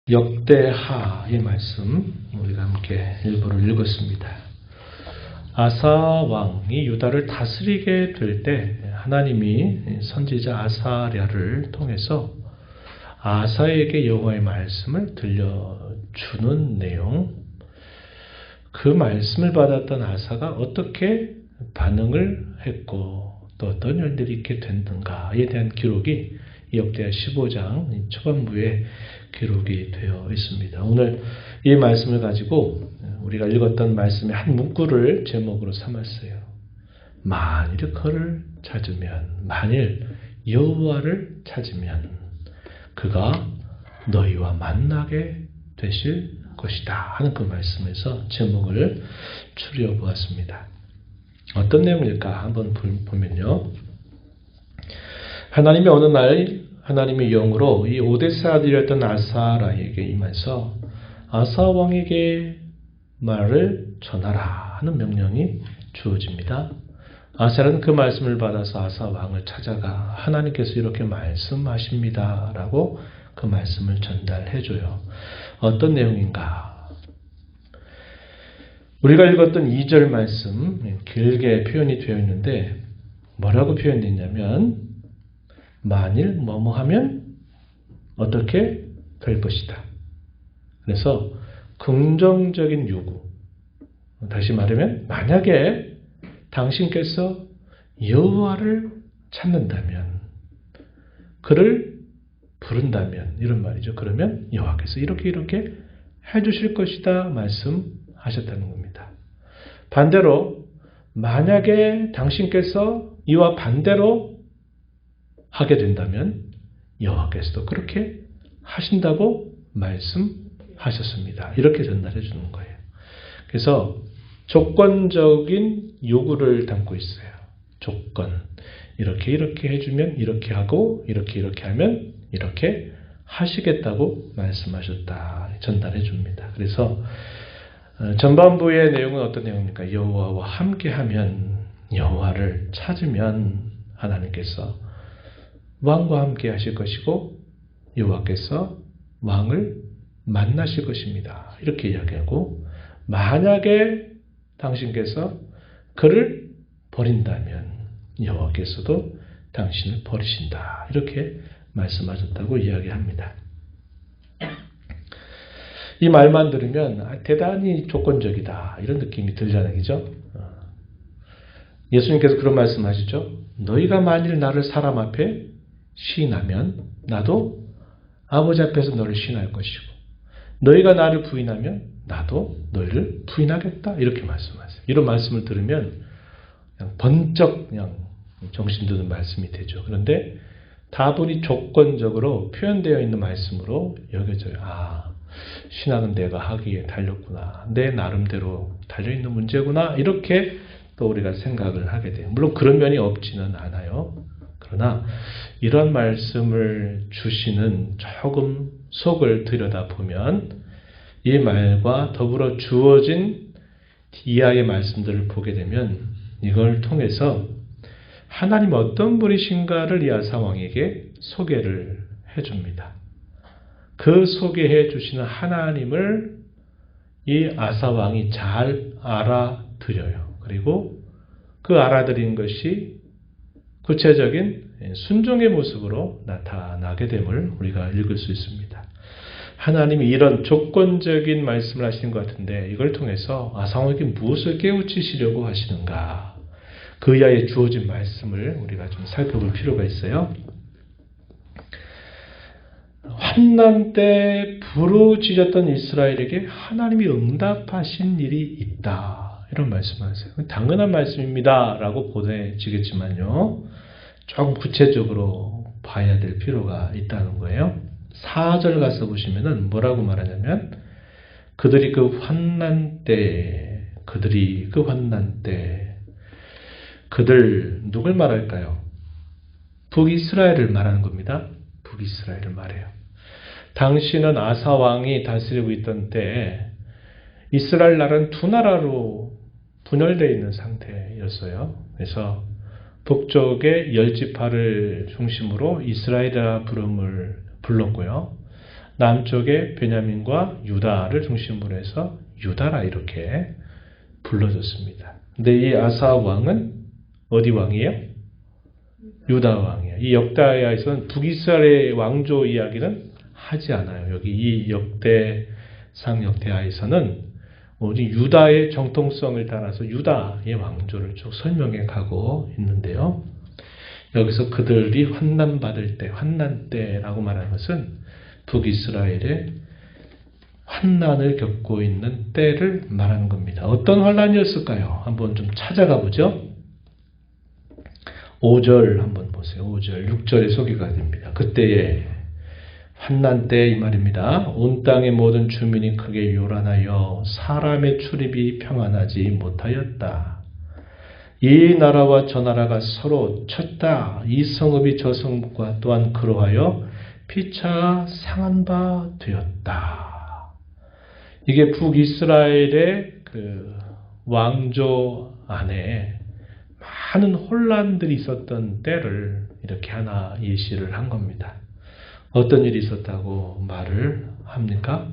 역대하의 말씀 우리가 함께 일부를 읽었습니다. 아사 왕이 유다를 다스리게 될 때 하나님이 선지자 아사랴를 통해서 아사에게 여호와의 말씀을 들려주는 내용, 그 말씀을 받았던 아사가 어떻게 반응을 했고 또 어떤 일들이 있게 됐는가에 대한 기록이 역대하 15장 초반부에 기록이 되어 있습니다. 오늘 이 말씀을 가지고 우리가 읽었던 말씀의 한 문구를 제목으로 삼았어요. 만일 그를 찾으면, 만일 여호와를 찾으면 그가 너희와 만나게 되실 것이다 하는 그 말씀에서 제목을 추려보았습니다. 어떤 내용일까 한번 보면요. 하나님이 어느 날 하나님의 영으로 이 오데스 아들이었던 아사라에게 임해서 아사 왕에게 말을 전하라 하는 명령이 주어집니다. 아사라는 그 말씀을 받아서 아사 왕을 찾아가 하나님께서 이렇게 말씀하십니다 라고 그 말씀을 전달해줘요. 어떤 내용인가? 우리가 읽었던 2절 말씀 길게 표현이 되어 있는데 뭐라고 표현됐냐면 만일 뭐뭐 하면 어떻게 될 것이다. 그래서 긍정적인 요구, 다시 말하면 만약에 당신께서 여호와를 찾는다면, 그를 부른다면 이런 말이죠. 그러면 여호와께서 이렇게 해주실 것이다 말씀하셨다는 겁니다. 반대로 만약에 당신께서 이와 반대로 하게 된다면 여호와께서도 그렇게 하신다고 말씀하셨습니다. 이렇게 전달해 주는 거예요. 그래서 조건적인 요구를 담고 있어요. 조건. 이렇게 해주면 이렇게 하고 이렇게 하면 이렇게 하시겠다고 말씀하셨다. 전달해 줍니다. 그래서 전반부의 내용은 어떤 내용입니까? 여호와와 함께하면, 여호와를 찾으면 하나님께서 왕과 함께 하실 것이고 여호와께서 왕을 만나실 것입니다. 이렇게 이야기하고, 만약에 당신께서 그를 버린다면 여호와께서도 당신을 버리신다. 이렇게 말씀하셨다고 이야기합니다. 이 말만 들으면 대단히 조건적이다 이런 느낌이 들잖아요. 그죠? 예수님께서 그런 말씀하시죠. 너희가 만일 나를 사람 앞에 시인하면 나도 아버지 앞에서 너를 시인할 것이고, 너희가 나를 부인하면 나도 너희를 부인하겠다. 이렇게 말씀하세요. 이런 말씀을 들으면 그냥 번쩍 그냥 정신 드는 말씀이 되죠. 그런데 다분히 조건적으로 표현되어 있는 말씀으로 여겨져요. 신앙은 내가 하기에 달렸구나. 내 나름대로 달려있는 문제구나. 이렇게 또 우리가 생각을 하게 돼요. 물론 그런 면이 없지는 않아요. 그러나 이런 말씀을 주시는 조금 속을 들여다보면 이 말과 더불어 주어진 이하의 말씀들을 보게 되면 이걸 통해서 하나님 어떤 분이신가를 이 아사 왕에게 소개를 해줍니다. 그 소개해 주시는 하나님을 이 아사 왕이 잘 알아들여요. 그리고 그 알아들인 것이 구체적인 순종의 모습으로 나타나게 됨을 우리가 읽을 수 있습니다. 하나님이 이런 조건적인 말씀을 하시는 것 같은데 이걸 통해서 아사 왕에게 무엇을 깨우치시려고 하시는가? 그 이하에 주어진 말씀을 우리가 좀 살펴볼 필요가 있어요. 환난 때 부르짖었던 이스라엘에게 하나님이 응답하신 일이 있다. 이런 말씀하세요. 당연한 말씀입니다. 라고 보내지겠지만요. 조금 구체적으로 봐야 될 필요가 있다는 거예요. 4절 가서 보시면은 뭐라고 말하냐면 그들이 그 환난 때 그들 누굴 말할까요? 북이스라엘을 말하는 겁니다. 북이스라엘을 말해요. 당시는 아사 왕이 다스리고 있던 때에 이스라엘 나라는 두 나라로 분열되어 있는 상태였어요. 그래서 북쪽의 10지파를 중심으로 이스라엘이라 부름을 불렀고요. 남쪽의 베냐민과 유다를 중심으로 해서 유다라 이렇게 불러줬습니다. 근데 이 아사 왕은 어디 왕이에요? 유다 왕이에요. 이 역대하에서는 북이스라엘의 왕조 이야기는 하지 않아요. 여기 이 역대상 역대하에서는 오직 유다의 정통성을 따라서 유다의 왕조를 쭉 설명해 가고 있는데요. 여기서 그들이 환난받을 때, 환난 때라고 말하는 것은 북이스라엘의 환난을 겪고 있는 때를 말하는 겁니다. 어떤 환난이었을까요? 한번 좀 찾아가 보죠. 5절 한번 보세요. 5절, 6절에 소개가 됩니다. 그때에 환난 때 이 말입니다. 온 땅의 모든 주민이 크게 요란하여 사람의 출입이 평안하지 못하였다. 이 나라와 저 나라가 서로 쳤다. 이 성읍이 저 성읍과 또한 그러하여 피차 상한 바 되었다. 이게 북이스라엘의 그 왕조 안에 많은 혼란들이 있었던 때를 이렇게 하나 예시를 한 겁니다. 어떤 일이 있었다고 말을 합니까?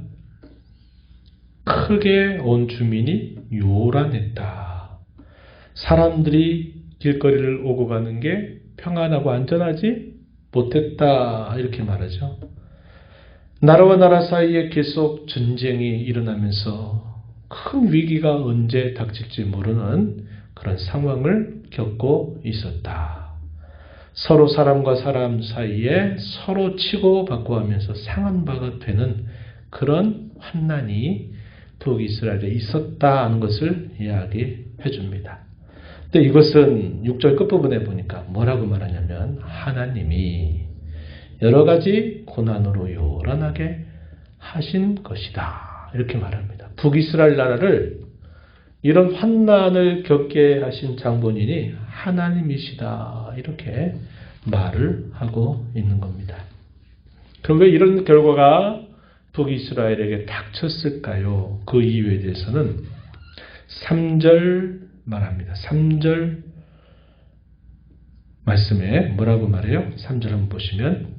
크게 온 주민이 요란했다. 사람들이 길거리를 오고 가는 게 평안하고 안전하지 못했다. 이렇게 말하죠. 나라와 나라 사이에 계속 전쟁이 일어나면서 큰 위기가 언제 닥칠지 모르는 그런 상황을 겪고 있었다. 서로 사람과 사람 사이에 서로 치고받고 하면서 상한 바가 되는 그런 환난이 북이스라엘에 있었다는 것을 이야기해 줍니다. 근데 이것은 6절 끝부분에 보니까 뭐라고 말하냐면 하나님이 여러 가지 고난으로 요란하게 하신 것이다. 이렇게 말합니다. 북이스라엘 나라를 이런 환난을 겪게 하신 장본인이 하나님이시다. 이렇게 말을 하고 있는 겁니다. 그럼 왜 이런 결과가 북이스라엘에게 닥쳤을까요? 그 이유에 대해서는 3절 말합니다. 3절 말씀에 뭐라고 말해요? 3절 한번 보시면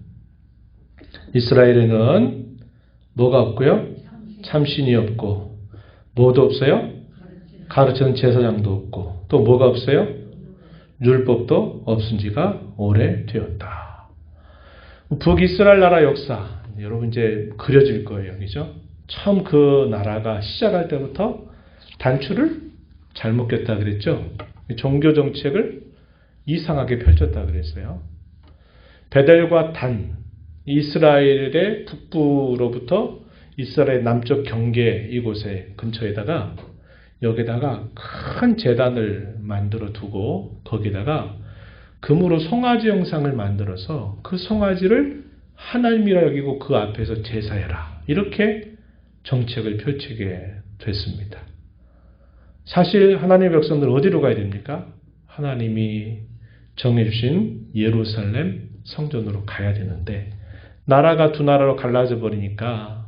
이스라엘에는 뭐가 없고요? 참신이 없고 뭐도 없어요? 가르치는 제사장도 없고 또 뭐가 없어요? 율법도 없은 지가 오래되었다. 북이스라엘 나라 역사 여러분 이제 그려질 거예요. 그죠? 처음 그 나라가 시작할 때부터 단추를 잘못 꼈다 그랬죠. 종교 정책을 이상하게 펼쳤다 그랬어요. 베델과 단, 이스라엘의 북부로부터 이스라엘 남쪽 경계 이곳에 근처에다가 여기다가 큰 제단을 만들어 두고 거기다가 금으로 송아지 형상을 만들어서 그 송아지를 하나님이라 여기고 그 앞에서 제사해라. 이렇게 정책을 펼치게 됐습니다. 사실 하나님의 백성들 어디로 가야 됩니까? 하나님이 정해주신 예루살렘 성전으로 가야 되는데 나라가 두 나라로 갈라져 버리니까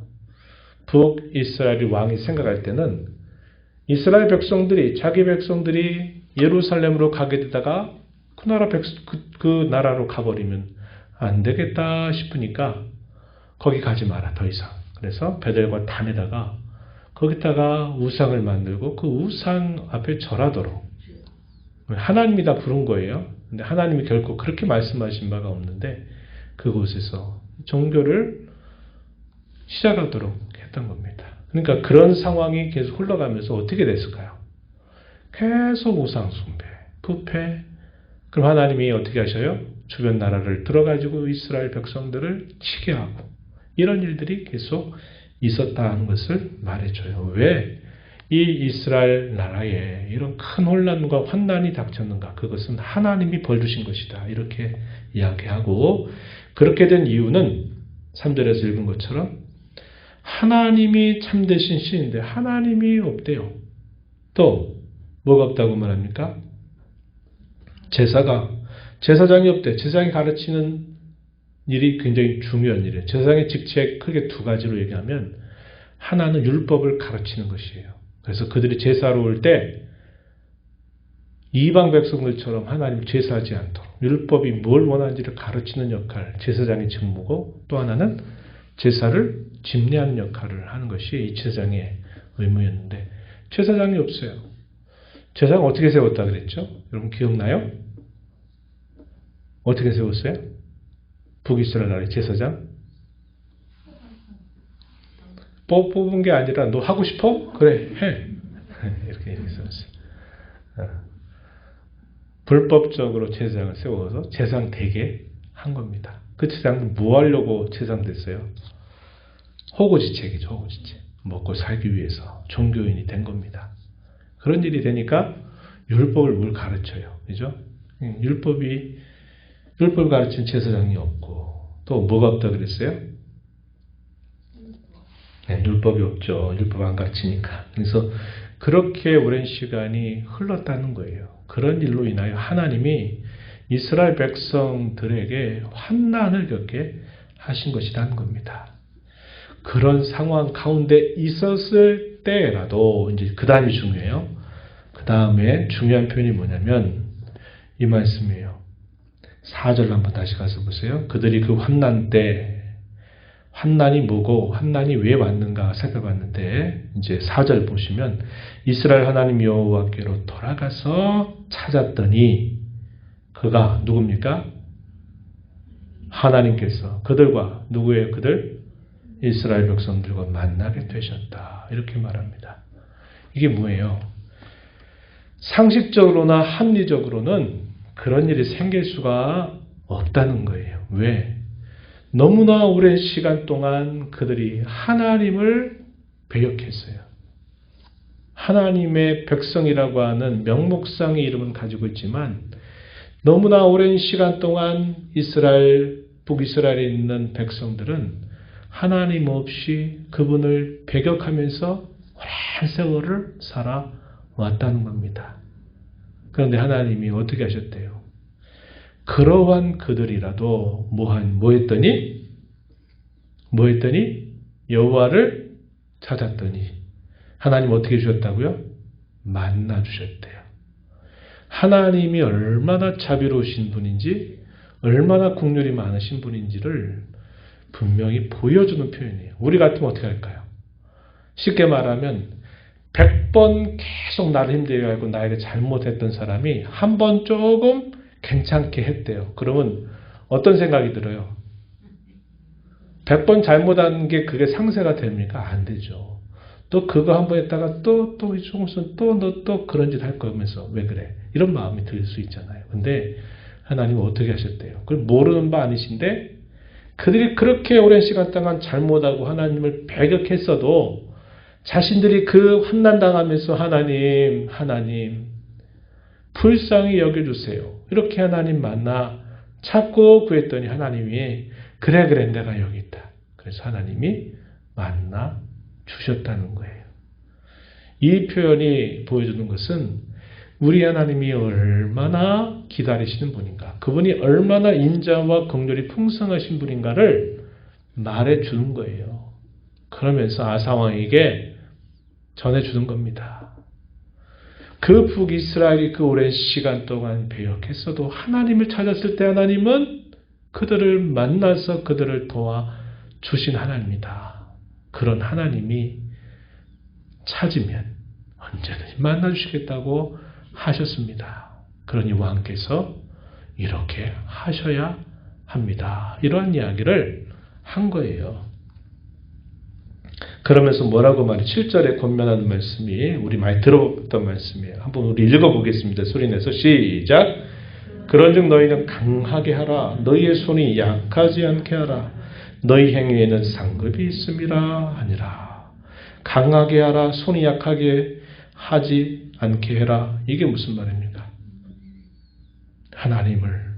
북이스라엘 왕이 생각할 때는 이스라엘 백성들이 자기 백성들이 예루살렘으로 가게 되다가 그 나라로 가버리면 안 되겠다 싶으니까 거기 가지 마라 더 이상. 그래서 베델과 단에다가 거기다가 우상을 만들고 그 우상 앞에 절하도록 하나님이 다 부른 거예요. 근데 하나님이 결코 그렇게 말씀하신 바가 없는데 그곳에서 종교를 시작하도록 했던 겁니다. 그러니까 그런 상황이 계속 흘러가면서 어떻게 됐을까요? 계속 우상 숭배, 부패. 그럼 하나님이 어떻게 하셔요? 주변 나라를 들어가지고 이스라엘 백성들을 치게 하고 이런 일들이 계속 있었다는 것을 말해줘요. 왜 이 이스라엘 나라에 이런 큰 혼란과 환난이 닥쳤는가? 그것은 하나님이 벌 주신 것이다. 이렇게 이야기하고 그렇게 된 이유는 3절에서 읽은 것처럼 하나님이 참되신 신인데 하나님이 없대요. 또 뭐가 없다고 말합니까? 제사장이 없대. 제사장이 가르치는 일이 굉장히 중요한 일이에요. 제사장의 직책 크게 두 가지로 얘기하면 하나는 율법을 가르치는 것이에요. 그래서 그들이 제사로 올 때 이방 백성들처럼 하나님 제사하지 않도록 율법이 뭘 원하는지를 가르치는 역할, 제사장의 직무고 또 하나는 제사를 집례하는 역할을 하는 것이 이 제사장의 의무였는데 제사장이 없어요. 제사장 어떻게 세웠다 그랬죠? 여러분 기억나요? 어떻게 세웠어요? 북이스라엘 나라의 제사장? 뽑은 게 아니라 너 하고 싶어? 그래 해. 이렇게 세웠어요. 불법적으로 제사장을 세워서 제사장 되게 한 겁니다. 그 제사장은 뭐 하려고 제사장 됐어요? 호구지책이죠. 호구지책. 먹고 살기 위해서 종교인이 된 겁니다. 그런 일이 되니까 율법을 뭘 가르쳐요. 그죠? 율법을 가르치는 제사장이 없고 또 뭐가 없다 그랬어요? 네, 율법이 없죠. 율법 안 가르치니까. 그래서 그렇게 오랜 시간이 흘렀다는 거예요. 그런 일로 인하여 하나님이 이스라엘 백성들에게 환난을 겪게 하신 것이라는 겁니다. 그런 상황 가운데 있었을 때라도 이제 그 다음이 중요해요. 그 다음에 중요한 표현이 뭐냐면 이 말씀이에요. 4절 한번 다시 가서 보세요. 그들이 그 환난 때 환난이 뭐고 환난이 왜 왔는가 살펴봤는데 이제 4절 보시면 이스라엘 하나님 여호와께로 돌아가서 찾았더니 그가 누굽니까? 하나님께서 그들과 누구예요? 그들? 이스라엘 백성들과 만나게 되셨다. 이렇게 말합니다. 이게 뭐예요? 상식적으로나 합리적으로는 그런 일이 생길 수가 없다는 거예요. 왜? 너무나 오랜 시간 동안 그들이 하나님을 배역했어요. 하나님의 백성이라고 하는 명목상의 이름은 가지고 있지만 너무나 오랜 시간 동안 북이스라엘에 있는 백성들은 하나님 없이 그분을 배격하면서 오랜 세월을 살아왔다는 겁니다. 그런데 하나님이 어떻게 하셨대요? 그러한 그들이라도 뭐 했더니 여호와를 찾았더니 하나님 어떻게 주셨다고요? 만나 주셨대요. 하나님이 얼마나 자비로우신 분인지 얼마나 국률이 많으신 분인지를 분명히 보여주는 표현이에요. 우리 같으면 어떻게 할까요? 쉽게 말하면 100번 계속 나를 힘들게 하고 나에게 잘못했던 사람이 한 번 조금 괜찮게 했대요. 그러면 어떤 생각이 들어요? 100번 잘못한 게 그게 상쇄가 됩니까? 안 되죠. 또 그거 한 번 했다가 또 조금씩 또 그런 짓 할 거면서 왜 그래? 이런 마음이 들 수 있잖아요. 근데 하나님은 어떻게 하셨대요? 그걸 모르는 바 아니신데 그들이 그렇게 오랜 시간 동안 잘못하고 하나님을 배격했어도 자신들이 그 환난당하면서 하나님 불쌍히 여겨주세요. 이렇게 하나님 만나 찾고 구했더니 하나님이 그래 내가 여기 있다. 그래서 하나님이 만나 주셨다는 거예요. 이 표현이 보여주는 것은 우리 하나님이 얼마나 기다리시는 분인가, 그분이 얼마나 인자와 긍휼이 풍성하신 분인가를 말해주는 거예요. 그러면서 아사왕에게 전해주는 겁니다. 그 북이스라엘이 그 오랜 시간 동안 배역했어도 하나님을 찾았을 때 하나님은 그들을 만나서 그들을 도와주신 하나님이다. 그런 하나님이 찾으면 언제든지 만나주시겠다고 하셨습니다. 그러니 왕께서 이렇게 하셔야 합니다. 이러한 이야기를 한 거예요. 그러면서 뭐라고 말해? 7절에 권면하는 말씀이 우리 많이 들어봤던 말씀이에요. 한번 우리 읽어보겠습니다. 소리내서 시작. 그런즉 너희는 강하게 하라. 너희의 손이 약하지 않게 하라. 너희 행위에는 상급이 있음이라 하니라. 강하게 하라. 손이 약하게 하지 않게 해라. 이게 무슨 말입니까? 하나님을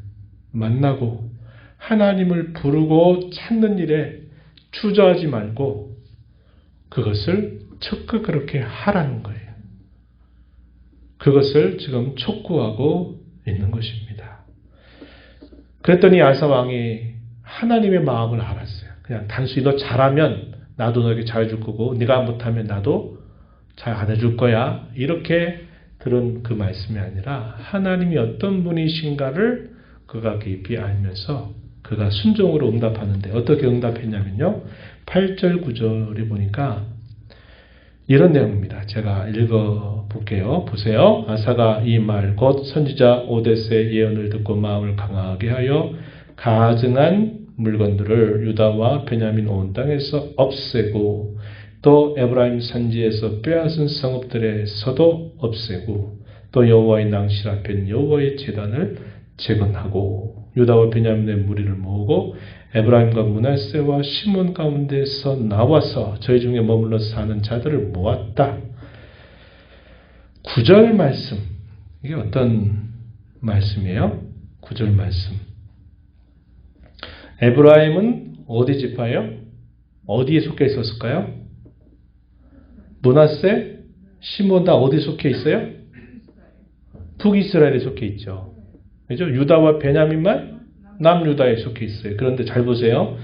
만나고 하나님을 부르고 찾는 일에 주저하지 말고 그것을 적극 그렇게 하라는 거예요. 그것을 지금 촉구하고 있는 것입니다. 그랬더니 아사 왕이 하나님의 마음을 알았어요. 그냥 단순히 너 잘하면 나도 너에게 잘해줄 거고 네가 못하면 나도 잘 안 해줄 거야. 이렇게 들은 그 말씀이 아니라 하나님이 어떤 분이신가를 그가 깊이 알면서 그가 순종으로 응답하는데 어떻게 응답했냐면요. 8절 9절에 보니까 이런 내용입니다. 제가 읽어볼게요. 보세요. 아사가 이 말 곧 선지자 오뎃의 예언을 듣고 마음을 강하게 하여 가증한 물건들을 유다와 베냐민 온 땅에서 없애고 또 에브라임 산지에서 빼앗은 성읍들에서도 없애고 또 여호와의 낭실 앞에 여호와의 제단을 재건하고 유다와 베냐민의 무리를 모으고 에브라임과 므낫세와 시몬 가운데서 나와서 저희 중에 머물러 사는 자들을 모았다. 9절 말씀, 이게 어떤 말씀이에요? 9절 말씀. 에브라임은 어디 지파예요? 어디에 속해 있었을까요? 므낫세, 시몬 다 어디 속해 있어요? 북이스라엘에 속해 있죠. 그죠? 유다와 베냐민만 남유다에 속해 있어요. 그런데 잘 보세요.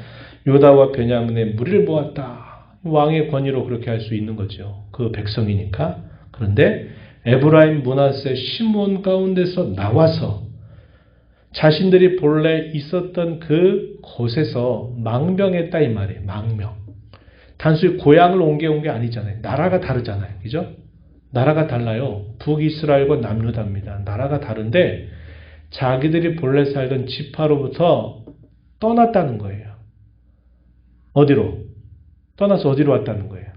유다와 베냐민의 무리를 모았다. 왕의 권위로 그렇게 할 수 있는 거죠. 그 백성이니까. 그런데 에브라임, 므낫세, 시몬 가운데서 나와서 자신들이 본래 있었던 그 곳에서 망명했다 이 말이에요. 망명. 단순히 고향을 옮겨온 게 아니잖아요. 나라가 다르잖아요. 그죠? 나라가 달라요. 북이스라엘과 남유다입니다. 나라가 다른데 자기들이 본래 살던 지파로부터 떠났다는 거예요. 어디로? 떠나서 어디로 왔다는 거예요?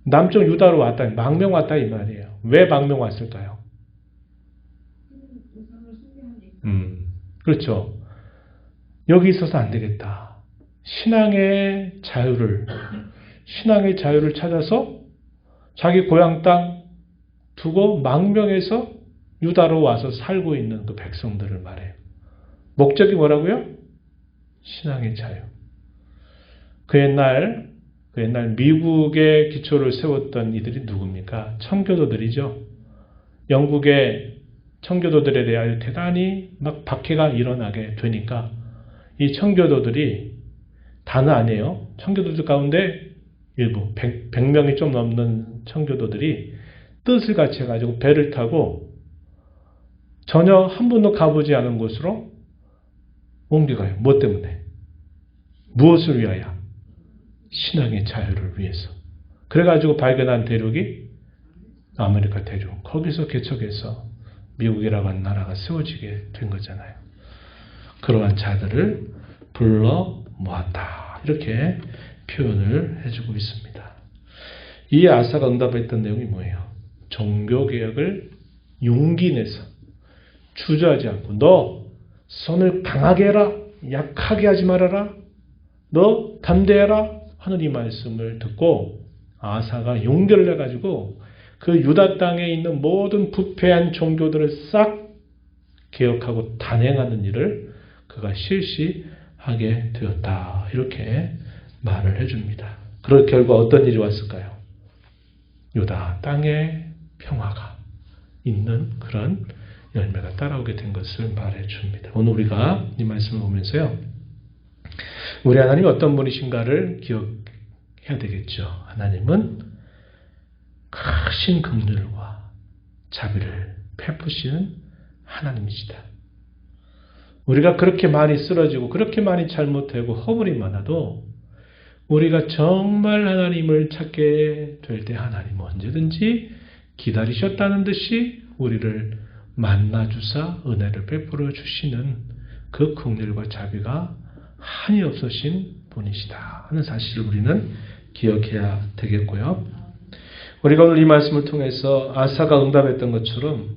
남쪽 유다로 왔다. 망명 왔다 이 말이에요. 왜 망명 왔을까요? 그렇죠. 여기 있어서 안 되겠다. 신앙의 자유를 찾아서 자기 고향 땅 두고 망명해서 유다로 와서 살고 있는 그 백성들을 말해요. 목적이 뭐라고요? 신앙의 자유. 그 옛날 미국의 기초를 세웠던 이들이 누굽니까? 청교도들이죠. 영국의 청교도들에 대하여 대단히 막 박해가 일어나게 되니까 이 청교도들이 다는 아니에요. 청교도들 가운데 일부 100명이 좀 넘는 청교도들이 뜻을 같이 해가지고 배를 타고 전혀 한 번도 가보지 않은 곳으로 옮겨가요. 뭐 때문에? 무엇을 위하여? 신앙의 자유를 위해서. 그래가지고 발견한 대륙이 아메리카 대륙. 거기서 개척해서 미국이라고 하는 나라가 세워지게 된 거잖아요. 그러한 자들을 불러 모았다. 이렇게 표현을 해주고 있습니다. 이 아사가 응답했던 내용이 뭐예요? 종교개혁을 용기 내서 주저하지 않고 너 손을 강하게 해라. 약하게 하지 말아라. 너 담대해라. 하는 이 말씀을 듣고 아사가 용기를 내가지고 그 유다 땅에 있는 모든 부패한 종교들을 싹 개혁하고 단행하는 일을 그가 실시하게 되었다. 이렇게 말을 해줍니다. 그런 결과 어떤 일이 왔을까요? 유다 땅에 평화가 있는 그런 열매가 따라오게 된 것을 말해줍니다. 오늘 우리가 이 말씀을 보면서요. 우리 하나님이 어떤 분이신가를 기억해야 되겠죠. 하나님은 크신 긍휼과 자비를 베푸시는 하나님이시다. 우리가 그렇게 많이 쓰러지고 그렇게 많이 잘못하고 허물이 많아도 우리가 정말 하나님을 찾게 될 때 하나님 언제든지 기다리셨다는 듯이 우리를 만나주사 은혜를 베풀어 주시는 그 긍휼과 자비가 한이 없으신 분이시다 하는 사실을 우리는 기억해야 되겠고요. 우리가 오늘 이 말씀을 통해서 아사가 응답했던 것처럼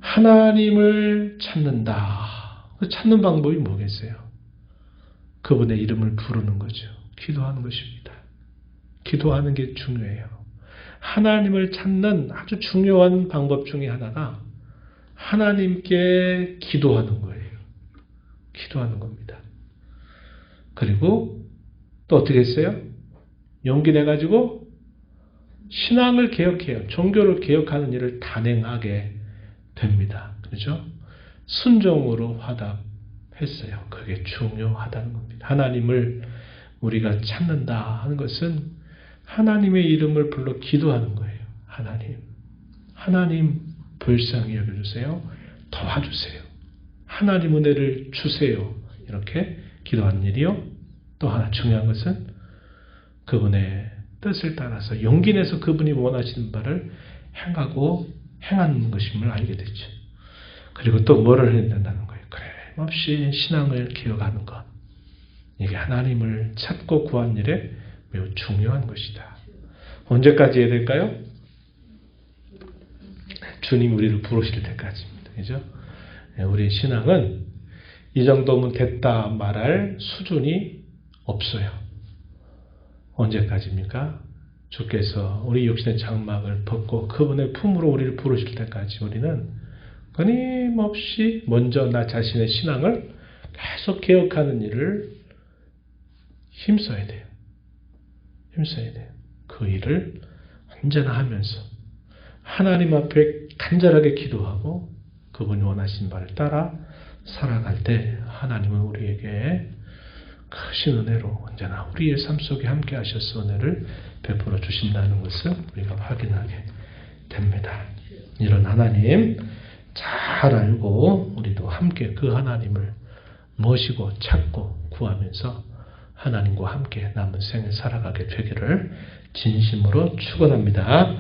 하나님을 찾는다. 찾는 방법이 뭐겠어요? 그분의 이름을 부르는 거죠. 기도하는 것입니다. 기도하는 게 중요해요. 하나님을 찾는 아주 중요한 방법 중에 하나가 하나님께 기도하는 거예요. 기도하는 겁니다. 그리고 또 어떻게 했어요? 용기 내가지고 신앙을 개혁해요. 종교를 개혁하는 일을 단행하게 됩니다. 그렇죠? 순종으로 화답했어요. 그게 중요하다는 겁니다. 하나님을 우리가 찾는다 하는 것은 하나님의 이름을 불러 기도하는 거예요. 하나님 불쌍히 여겨주세요. 도와주세요. 하나님 은혜를 주세요. 이렇게 기도하는 일이요. 또 하나 중요한 것은 그분의 뜻을 따라서 용기 내서 그분이 원하시는 바를 행하는 것임을 알게 되죠. 그리고 또 뭐를 해야 된다는 거예요. 끊임없이 신앙을 기억하는 것. 이게 하나님을 찾고 구한 일에 매우 중요한 것이다. 언제까지 해야 될까요? 주님 우리를 부르실 때까지입니다. 그죠? 우리 신앙은 이 정도면 됐다 말할 수준이 없어요. 언제까지입니까? 주께서 우리 육신의 장막을 벗고 그분의 품으로 우리를 부르실 때까지 우리는 끊임없이 먼저 나 자신의 신앙을 계속 개혁하는 일을 힘써야 돼요. 힘써야 돼요. 그 일을 언제나 하면서 하나님 앞에 간절하게 기도하고 그분이 원하신 바를 따라 살아갈 때 하나님은 우리에게 크신 은혜로 언제나 우리의 삶 속에 함께 하셔서 은혜를 베풀어 주신다는 것을 우리가 확인하게 됩니다. 이런 하나님 잘 알고 우리도 함께 그 하나님을 모시고 찾고 구하면서 하나님과 함께 남은 생을 살아가게 되기를 진심으로 축원합니다.